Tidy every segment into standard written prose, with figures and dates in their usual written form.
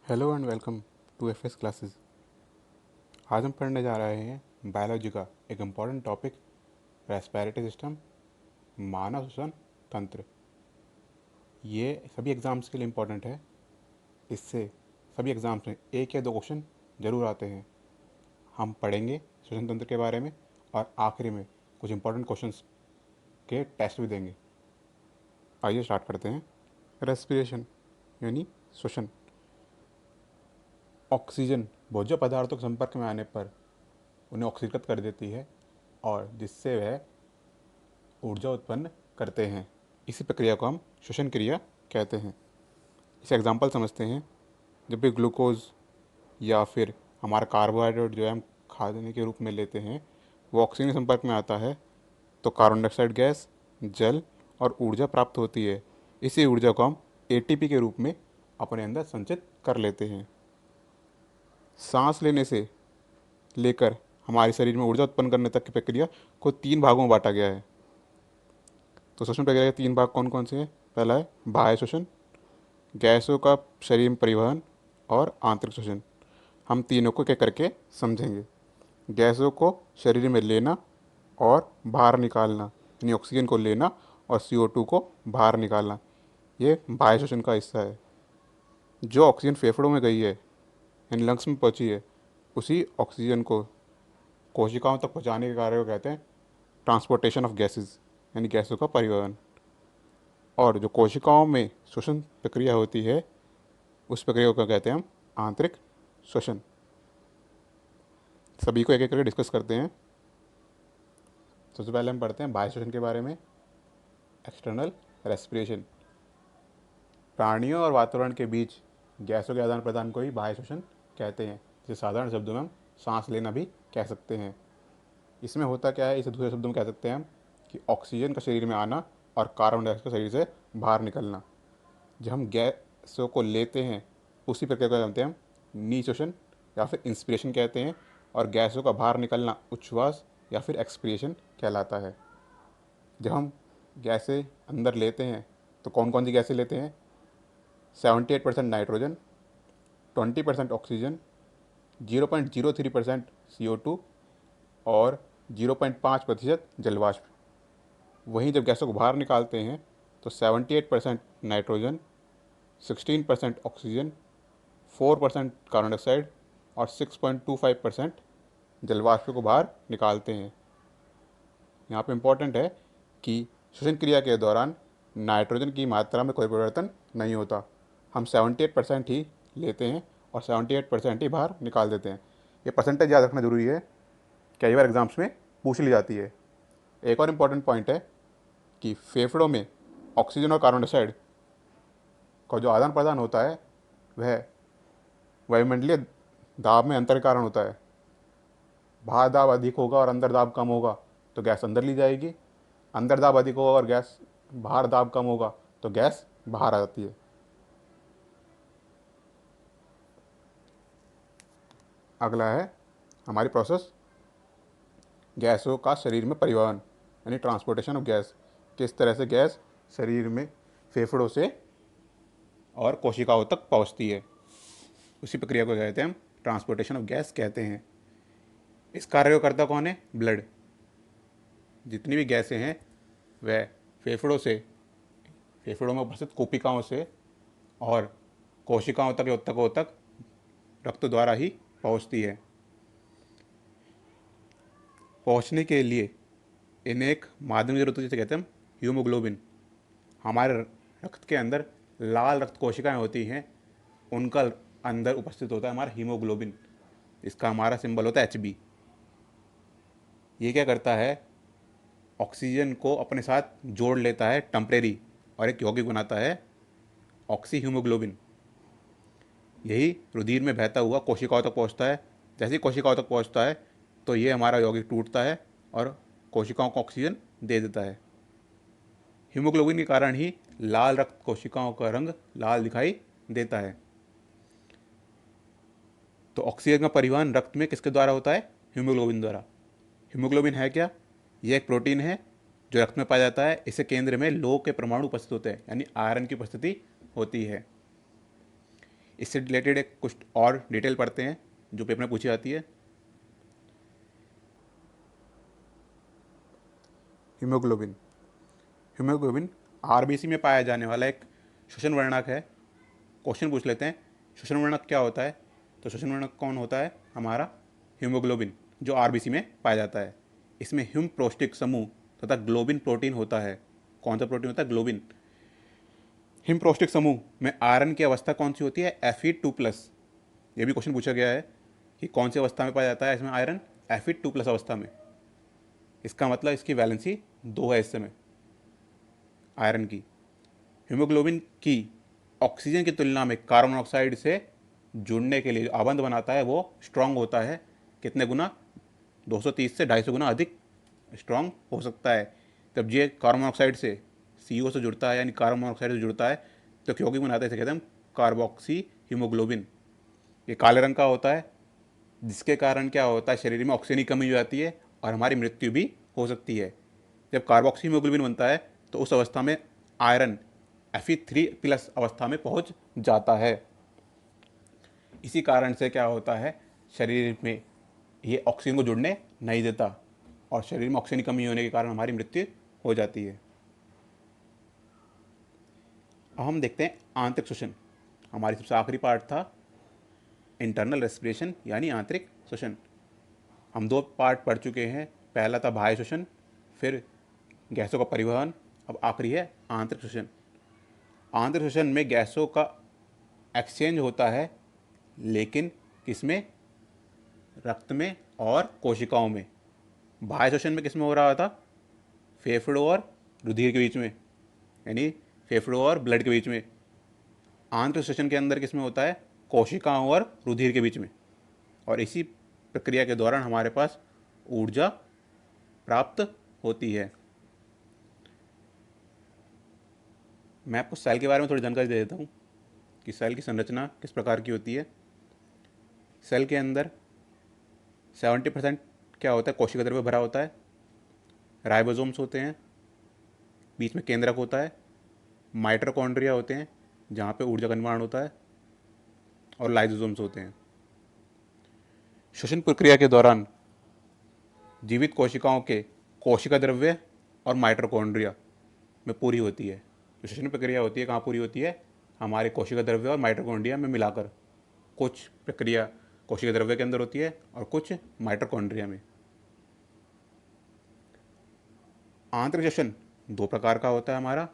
Hello and welcome to FS classes. आज हम पढ़ने जा रहे हैं बायोलॉजी का एक इम्पॉर्टेंट टॉपिक, रेस्पिरेटरी सिस्टम, मानव श्वसन तंत्र। ये सभी एग्ज़ाम्स के लिए इम्पॉर्टेंट है। इससे सभी एग्ज़ाम्स में एक या दो क्वेश्चन ज़रूर आते हैं। हम पढ़ेंगे श्वसन तंत्र के बारे में और आखिरी में कुछ इम्पॉर्टेंट क्वेश्चंस के टेस्ट भी देंगे। आइए स्टार्ट करते हैं। रेस्पिरेशन यानी श्वसन। ऑक्सीजन भोज्य पदार्थों के संपर्क में आने पर उन्हें ऑक्सीकृत कर देती है और जिससे वह ऊर्जा उत्पन्न करते हैं। इसी प्रक्रिया को हम श्वसन क्रिया कहते हैं। इसे एग्जाम्पल समझते हैं। जब भी ग्लूकोज या फिर हमारा कार्बोहाइड्रेट जो है हम खाने के रूप में लेते हैं, वो ऑक्सीजन के संपर्क में आता है तो कार्बन डाइऑक्साइड गैस, जल और ऊर्जा प्राप्त होती है। इसी ऊर्जा को हम एटीपी के रूप में अपने अंदर संचित कर लेते हैं। सांस लेने से लेकर हमारे शरीर में ऊर्जा उत्पन्न करने तक की प्रक्रिया को 3 भागों में बांटा गया है। तो श्वसन प्रक्रिया के 3 भाग कौन कौन से हैं? पहला है बाह्य श्वसन, गैसों का शरीर में परिवहन और आंतरिक श्वसन। हम तीनों को एक एक करके समझेंगे। गैसों को शरीर में लेना और बाहर निकालना, यानी ऑक्सीजन को लेना और CO2 को बाहर निकालना, ये बाह्य श्वसन का हिस्सा है। जो ऑक्सीजन फेफड़ों में गई है यानी लंग्स में पहुंची है, उसी ऑक्सीजन को कोशिकाओं तक पहुंचाने के कार्य को कहते हैं ट्रांसपोर्टेशन ऑफ गैसेस, यानी गैसों का परिवहन। और जो कोशिकाओं में श्वसन प्रक्रिया होती है, उस प्रक्रिया को कहते हैं हम आंतरिक श्वसन। सभी को एक एक करके डिस्कस करते हैं। सबसे पहले हम पढ़ते हैं बाह्य श्वसन के बारे में। External respiration. प्राणियों और वातावरण के बीच गैसों के आदान प्रदान को ही बाह्य श्वसन कहते हैं, जिसे साधारण शब्दों में हम सांस लेना भी कह सकते हैं। इसमें होता क्या है, इसे दूसरे शब्दों में कह सकते हैं हम कि ऑक्सीजन का शरीर में आना और कार्बन डाइऑक्साइड का शरीर से बाहर निकलना। जब हम गैसों को लेते हैं, उसी प्रक्रिया को जानते हैं हम निश्वसन या फिर इंस्पिरेशन कहते हैं, और गैसों का बाहर निकलना उच्छ्वास या फिर एक्सपिरेशन कहलाता है। जब हम गैसें अंदर लेते हैं तो कौन कौन सी गैसें लेते हैं? 78% नाइट्रोजन, 20% ऑक्सीजन, 0.03% CO2 और 0.5% जलवाष्प। वहीं जब गैसों को बाहर निकालते हैं तो 78% नाइट्रोजन, 16% ऑक्सीजन, 4% कार्बन डाइऑक्साइड और 6.25% जलवाष्प को बाहर निकालते हैं। यहाँ पे इम्पोर्टेंट है कि श्वसन क्रिया के दौरान नाइट्रोजन की मात्रा में कोई परिवर्तन नहीं होता। हम 78% ही लेते हैं और 78% ही बाहर निकाल देते हैं। ये परसेंटेज याद रखना जरूरी है, कई बार एग्जाम्स में पूछ ली जाती है। एक और इम्पॉर्टेंट पॉइंट है कि फेफड़ों में ऑक्सीजन और कार्बन डाइऑक्साइड का जो आदान प्रदान होता है, वह वायुमंडलीय दाब में अंतर के कारण होता है। बाहर दाब अधिक होगा और अंदर दाब कम होगा तो गैस अंदर ली जाएगी, अंदर दाब अधिक होगा और गैस बाहर दाब कम होगा तो गैस बाहर आ जाती है। अगला है हमारी प्रोसेस, गैसों का शरीर में परिवहन यानी ट्रांसपोर्टेशन ऑफ गैस। किस तरह से गैस शरीर में फेफड़ों से और कोशिकाओं तक पहुंचती है, उसी प्रक्रिया को कहते हैं हम ट्रांसपोर्टेशन ऑफ गैस कहते हैं। इस कार्य को करता कौन है? ब्लड। जितनी भी गैसें हैं वह फेफड़ों में उपस्थित कोशिकाओं से और कोशिकाओं तक या ऊतकों तक रक्त द्वारा ही पहुंचती है। पहुंचने के लिए इन्हें एक माध्यम की जरूरत होती है, जिसे कहते हैं हम हीमोग्लोबिन। हमारे रक्त के अंदर लाल रक्त कोशिकाएं होती हैं, उनका अंदर उपस्थित होता है हमारा हीमोग्लोबिन। इसका हमारा सिंबल होता है HB। ये क्या करता है? ऑक्सीजन को अपने साथ जोड़ लेता है टेम्परेरी और एक यौगिक बनाता है ऑक्सी हीमोग्लोबिन। यही रुधिर में बहता हुआ कोशिकाओं तक पहुंचता है। जैसे ही कोशिकाओं तक पहुंचता है तो ये हमारा यौगिक टूटता है और कोशिकाओं को ऑक्सीजन दे देता है। हीमोग्लोबिन के कारण ही लाल रक्त कोशिकाओं का रंग लाल दिखाई देता है। तो ऑक्सीजन का परिवहन रक्त में किसके द्वारा होता है? हीमोग्लोबिन द्वारा। हीमोग्लोबिन है क्या? यह एक प्रोटीन है जो रक्त में पाया जाता है। इसके केंद्र में लौह के परमाणु उपस्थित होते हैं, यानी आयरन की उपस्थिति होती है। इससे रिलेटेड एक कुछ और डिटेल पढ़ते हैं जो पेपर में पूछी जाती है। हीमोग्लोबिन। हीमोग्लोबिन आरबीसी में पाया जाने वाला एक श्वसन वर्णक है। क्वेश्चन पूछ लेते हैं, श्वसन वर्णक क्या होता है? तो श्वसन वर्णक कौन होता है? हमारा हीमोग्लोबिन, जो आरबीसी में पाया जाता है। इसमें ह्यूम प्रोस्टिक समूह तथा ग्लोबिन प्रोटीन होता है। कौन सा प्रोटीन होता है? ग्लोबिन। हिम प्रोस्टिक समूह में आयरन की अवस्था कौन सी होती है? Fe2+। ये भी क्वेश्चन पूछा गया है कि कौन सी अवस्था में पाया जाता है इसमें आयरन? Fe2+ अवस्था में। इसका मतलब इसकी वैलेंसी 2 है इस समय आयरन की। हीमोग्लोबिन की ऑक्सीजन की तुलना में कार्बन मोनोऑक्साइड से जुड़ने के लिए जो आबंध बनाता है वो स्ट्रांग होता है। कितने गुना? 230 से 250 गुना अधिक स्ट्रांग हो सकता है। जब ये कार्बन मोनोऑक्साइड से CO से जुड़ता है, यानी कार्बन मोनोऑक्साइड से जुड़ता है, तो यौगिक बनाता है, इसे कहते हैं हम कार्बोक्सी हीमोग्लोबिन। ये काले रंग का होता है, जिसके कारण क्या होता है, शरीर में ऑक्सीजन की कमी हो जाती है और हमारी मृत्यु भी हो सकती है। जब कार्बोक्सी हीमोग्लोबिन बनता है तो उस अवस्था में आयरन Fe3+ अवस्था में पहुंच जाता है। इसी कारण से क्या होता है, शरीर में ये ऑक्सीजन को जुड़ने नहीं देता और शरीर में ऑक्सीजन की कमी होने के कारण हमारी मृत्यु हो जाती है। अब हम देखते हैं आंतरिक श्वसन। हमारी सबसे आखिरी पार्ट था इंटरनल रेस्पिरेशन, यानी आंतरिक श्वसन। हम 2 पार्ट पढ़ चुके हैं। पहला था बाह्य श्वसन, फिर गैसों का परिवहन, अब आखिरी है आंतरिक श्वसन। आंतरिक श्वसन में गैसों का एक्सचेंज होता है, लेकिन किसमें? रक्त में और कोशिकाओं में। बाह्य श्वसन में किसमें हो रहा था? फेफड़ों और रुधिर के बीच में, यानी फेफड़ों और ब्लड के बीच में। आंतरिक श्वसन के अंदर किसमें होता है? कोशिकाओं और रुधिर के बीच में। और इसी प्रक्रिया के दौरान हमारे पास ऊर्जा प्राप्त होती है। मैं आपको सेल के बारे में थोड़ी जानकारी दे देता हूँ कि सेल की संरचना किस प्रकार की होती है। सेल के अंदर 70% क्या होता है? कोशिका द्रव्य भरा होता है। राइबोसोम्स होते हैं, बीच में केंद्रक होता है। माइटोकॉन्ड्रिया होते हैं, जहाँ पे ऊर्जा का निर्माण होता है, और लाइसोसोम्स होते हैं। श्वसन प्रक्रिया के दौरान जीवित कोशिकाओं के कोशिका द्रव्य और माइटोकॉन्ड्रिया में पूरी होती है। जो श्वसन प्रक्रिया होती है कहाँ पूरी होती है? हमारे कोशिका द्रव्य और माइटोकॉन्ड्रिया में मिलाकर। कुछ प्रक्रिया कोशिका द्रव्य के अंदर होती है और कुछ माइटोकॉन्ड्रिया में। आंतरिक श्वसन 2 प्रकार का होता है हमारा।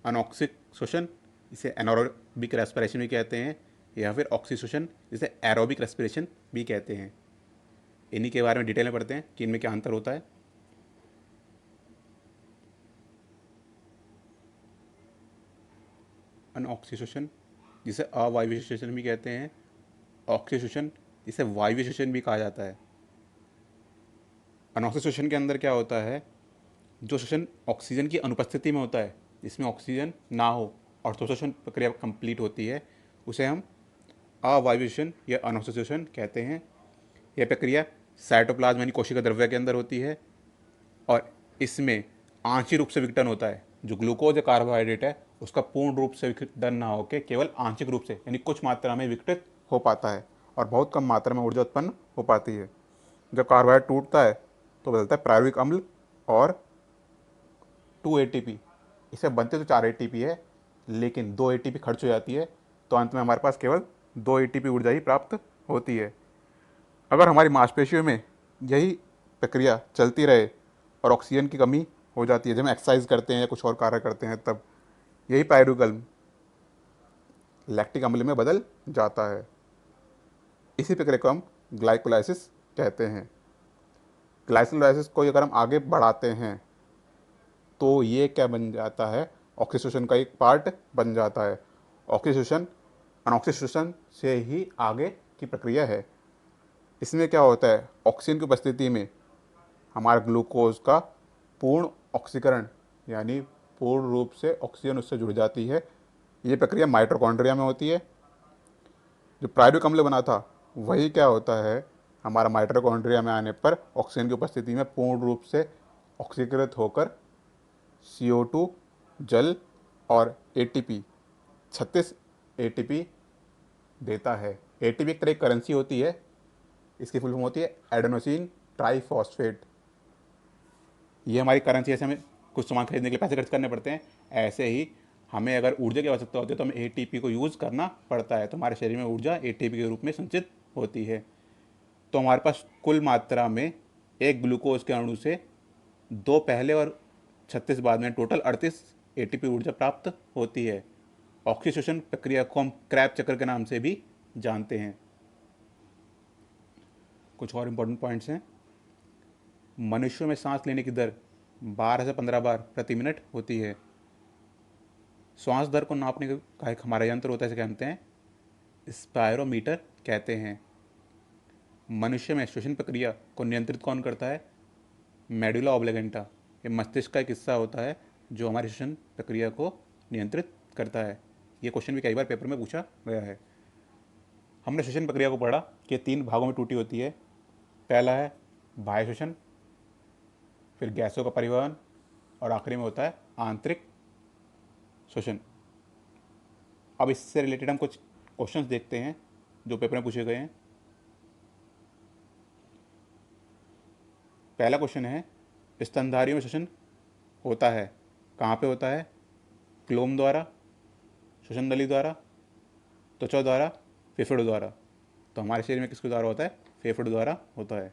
अनॉक्सिक श्वसन, इसे एनारोबिक रेस्पिरेशन भी कहते हैं, या फिर ऑक्सी श्वसन, जिसे एरोबिक रेस्पिरेशन भी कहते हैं। इन्हीं के बारे में डिटेल में पढ़ते हैं कि इनमें क्या अंतर होता है। अनऑक्सी श्वसन, जिसे अवायवीय श्वसन भी कहते हैं। ऑक्सी श्वसन, जिसे वायवीय श्वसन भी कहा जाता है। अनॉक्सी श्वसन के अंदर क्या होता है, जो श्वसन ऑक्सीजन की अनुपस्थिति में होता है, जिसमें ऑक्सीजन ना हो और तो श्वसन प्रक्रिया कंप्लीट होती है, उसे हम अवायवीय श्वसन या अनॉक्सी श्वसन कहते हैं। यह प्रक्रिया साइटोप्लाज्म यानी कोशिका द्रव्य के अंदर होती है और इसमें आंशिक रूप से विघटन होता है। जो ग्लूकोज या कार्बोहाइड्रेट है उसका पूर्ण रूप से विघटन ना होकर केवल आंशिक रूप से, यानी कुछ मात्रा में विघटित हो पाता है और बहुत कम मात्रा में ऊर्जा उत्पन्न हो पाती है। जब कार्बोहाइड्रेट टूटता है तो बदलता है प्रायोगिक अम्ल और 2 ATP। इसे बनते तो 4 ATP है, लेकिन 2 ATP खर्च हो जाती है, तो अंत में हमारे पास केवल 2 ATP ऊर्जा ही प्राप्त होती है। अगर हमारी मांसपेशियों में यही प्रक्रिया चलती रहे और ऑक्सीजन की कमी हो जाती है, जब हम एक्सरसाइज करते हैं या कुछ और कार्य करते हैं, तब यही पायरुवेट अम्ल लैक्टिक अम्ल में बदल जाता है। इसी प्रक्रिया को हम ग्लाइकोलाइसिस कहते हैं। ग्लाइकोलाइसिस को अगर हम आगे बढ़ाते हैं तो ये क्या बन जाता है, ऑक्सीडेशन का एक पार्ट बन जाता है। ऑक्सीडेशन अनऑक्सीडेशन से ही आगे की प्रक्रिया है। इसमें क्या होता है, ऑक्सीजन की उपस्थिति में हमारा ग्लूकोज का पूर्ण ऑक्सीकरण, यानी पूर्ण रूप से ऑक्सीजन उससे जुड़ जाती है। ये प्रक्रिया माइटोकॉन्ड्रिया में होती है। जो प्रायोगिक अम्ल बना था वही क्या होता है, हमारा माइटोकॉन्ड्रिया में आने पर ऑक्सीजन की उपस्थिति में पूर्ण रूप से ऑक्सीकृत होकर CO2, जल और ATP 36 ATP देता है। एटीपी एक तरह की करेंसी होती है, इसकी फुल फॉर्म होती है एडेनोसिन ट्राईफॉस्फेट। ये हमारी करेंसी, ऐसे हमें कुछ सामान खरीदने के लिए पैसे खर्च करने पड़ते हैं, ऐसे ही हमें अगर ऊर्जा की आवश्यकता होती है तो हमें एटीपी को यूज़ करना पड़ता है, तो हमारे शरीर में ऊर्जा एटीपी के रूप में संचित होती है। तो हमारे पास कुल मात्रा में एक ग्लूकोज के अणु से 2 पहले और 36 बाद में टोटल 38 एटीपी ऊर्जा प्राप्त होती है। ऑक्सीडेशन प्रक्रिया को हम क्रैब चक्र के नाम से भी जानते हैं। कुछ और इम्पोर्टेंट पॉइंट्स हैं। मनुष्यों में सांस लेने की दर 12 से 15 बार प्रति मिनट होती है। श्वास दर को नापने का एक हमारा यंत्र होता है, इसे कहते हैं स्पायरोमीटर कहते हैं। मनुष्य में श्वसन प्रक्रिया को नियंत्रित कौन करता है? मेडुला ऑब्लिगेंटा। ये मस्तिष्क का एक हिस्सा होता है जो हमारी श्वसन प्रक्रिया को नियंत्रित करता है। ये क्वेश्चन भी कई बार पेपर में पूछा गया है। हमने श्वसन प्रक्रिया को पढ़ा कि 3 भागों में टूटी होती है। पहला है बाह्य श्वसन, फिर गैसों का परिवहन, और आखिरी में होता है आंतरिक श्वसन। अब इससे रिलेटेड हम कुछ क्वेश्चंस देखते हैं जो पेपर में पूछे गए हैं। पहला क्वेश्चन है, स्तनधारियों में श्वसन होता है, कहाँ पे होता है? क्लोम द्वारा, श्वसन नली द्वारा, त्वचा द्वारा, फेफड़ों द्वारा। तो हमारे शरीर में किसके द्वारा होता है? फेफड़ों द्वारा होता है।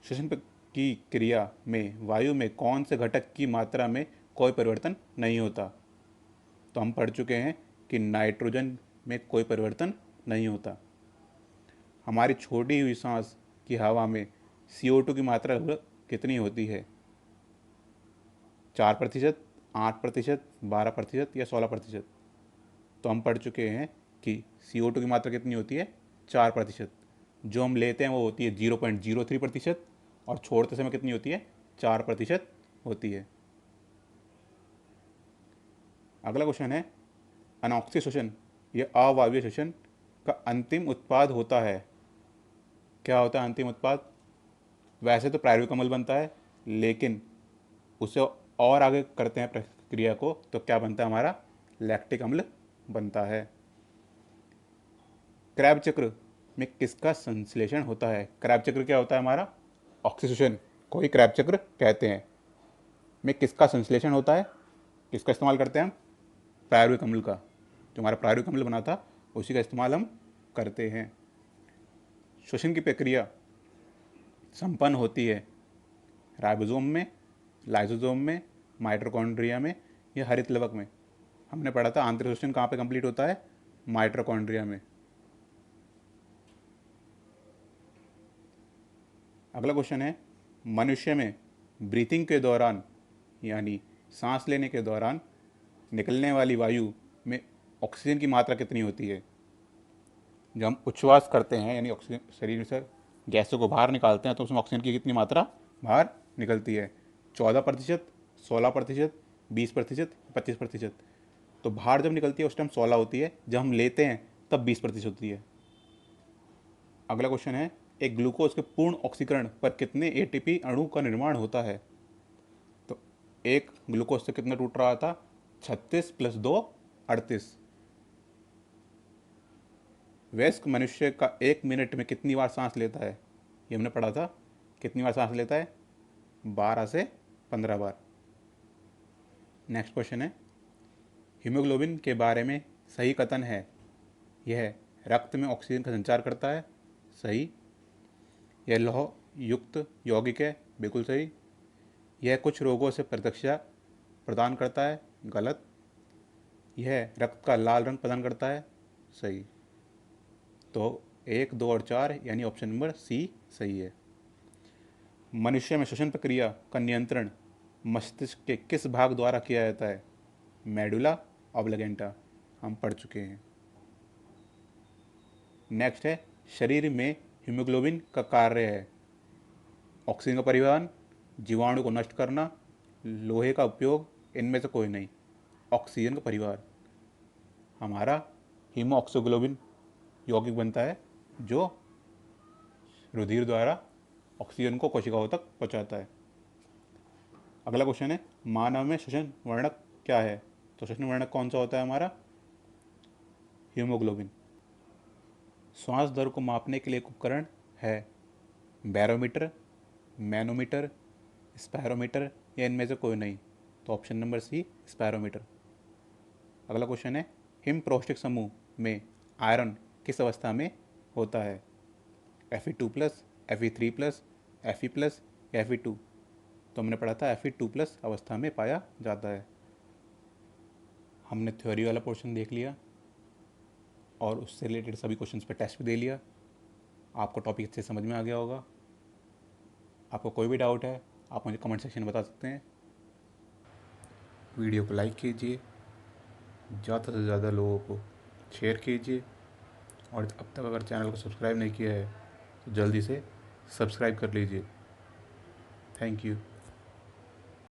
श्वसन की क्रिया में वायु में कौन से घटक की मात्रा में कोई परिवर्तन नहीं होता? तो हम पढ़ चुके हैं कि नाइट्रोजन में कोई परिवर्तन नहीं होता। हमारी छोड़ी हुई सांस की हवा में CO2 की मात्रा लगभग कितनी होती है? 4%, 8%, 12% या 16%? तो हम पढ़ चुके हैं कि CO2 की मात्रा कितनी होती है? 4%। जो हम लेते हैं वो होती है 0.03%, और छोड़ते समय कितनी होती है? 4% होती है। अगला क्वेश्चन है, अनॉक्सी श्वसन या अवायवीय श्वसन का अंतिम उत्पाद होता है। क्या होता है अंतिम उत्पाद? वैसे तो प्राइमरी अम्ल बनता है, लेकिन उसे और आगे करते हैं प्रक्रिया को, तो क्या बनता है हमारा? लैक्टिक अम्ल बनता है। क्रैब चक्र में किसका संश्लेषण होता है? क्रैब चक्र क्या होता है हमारा? ऑक्सीडेशन को ही क्रैब चक्र कहते हैं। में किसका संश्लेषण होता है? किसका इस्तेमाल करते हैं हम? प्राइमरी अम्ल का। जो हमारा प्राइमरी अम्ल बना था उसी का इस्तेमाल हम करते हैं। श्वसन की प्रक्रिया संपन्न होती है राइबोसोम में, लाइसोसोम में, माइटोकॉन्ड्रिया में या हरित लवक में। हमने पढ़ा था आंतरिक श्वसन कहाँ पे कंप्लीट होता है? माइटोकॉन्ड्रिया में। अगला क्वेश्चन है, मनुष्य में ब्रीथिंग के दौरान यानी सांस लेने के दौरान निकलने वाली वायु में ऑक्सीजन की मात्रा कितनी होती है? जब हम उच्छ्वास करते हैं यानी ऑक्सीजन शरीर से गैसों को बाहर निकालते हैं तो उसमें ऑक्सीजन की कितनी मात्रा बाहर निकलती है? 14%, 16%, 20%, 25%? तो बाहर जब निकलती है उस टाइम 16 होती है, जब हम लेते हैं तब 20% होती है। अगला क्वेश्चन है, एक ग्लूकोज के पूर्ण ऑक्सीकरण पर कितने एटीपी अणु का निर्माण होता है? तो एक ग्लूकोज से कितना टूट रहा था? 36 + 2 38। वयस्क मनुष्य का 1 मिनट में कितनी बार सांस लेता है? ये हमने पढ़ा था। कितनी बार सांस लेता है? 12 से 15 बार। नेक्स्ट क्वेश्चन है, हीमोग्लोबिन के बारे में सही कथन है? यह रक्त में ऑक्सीजन का संचार करता है। सही। यह लौह युक्त यौगिक है। बिल्कुल सही। यह कुछ रोगों से प्रतिरक्षा प्रदान करता है। गलत। यह रक्त का लाल रंग प्रदान करता है। सही। तो 1, 2 और 4 यानी ऑप्शन नंबर सी सही है। मनुष्य में श्वसन प्रक्रिया का नियंत्रण मस्तिष्क के किस भाग द्वारा किया जाता है? मेडुला ऑब्लिगेंटा। हम पढ़ चुके हैं। नेक्स्ट है, शरीर में हीमोग्लोबिन का कार्य है ऑक्सीजन का परिवहन, जीवाणु को नष्ट करना, लोहे का उपयोग, इनमें से कोई नहीं। ऑक्सीजन का परिवहन। हमारा हीमोक्सोग्लोबिन यौगिक बनता है जो रुधिर द्वारा ऑक्सीजन को कोशिकाओं तक पहुंचाता है। अगला क्वेश्चन है, मानव में श्वसन वर्णक क्या है? तो श्वसन वर्णक कौन सा होता है हमारा? हीमोग्लोबिन। श्वास दर को मापने के लिए एक उपकरण है? बैरोमीटर, मैनोमीटर, स्पायरोमीटर या इनमें से कोई नहीं? तो ऑप्शन नंबर सी, स्पायरोमीटर। अगला क्वेश्चन है, हिम प्रोस्टिक समूह में आयरन किस अवस्था में होता है? Fe2+, Fe3+, Fe+ या Fe2? तो हमने पढ़ा था Fe2+ अवस्था में पाया जाता है। हमने थ्योरी वाला पोर्शन देख लिया और उससे रिलेटेड सभी क्वेश्चंस पे टेस्ट भी दे लिया। आपको टॉपिक अच्छे समझ में आ गया होगा। आपको कोई भी डाउट है आप मुझे कमेंट सेक्शन में बता सकते हैं। वीडियो को लाइक कीजिए, ज़्यादा से ज़्यादा लोगों को शेयर कीजिए और अब तक अगर चैनल को सब्सक्राइब नहीं किया है तो जल्दी से सब्सक्राइब कर लीजिए। Thank you.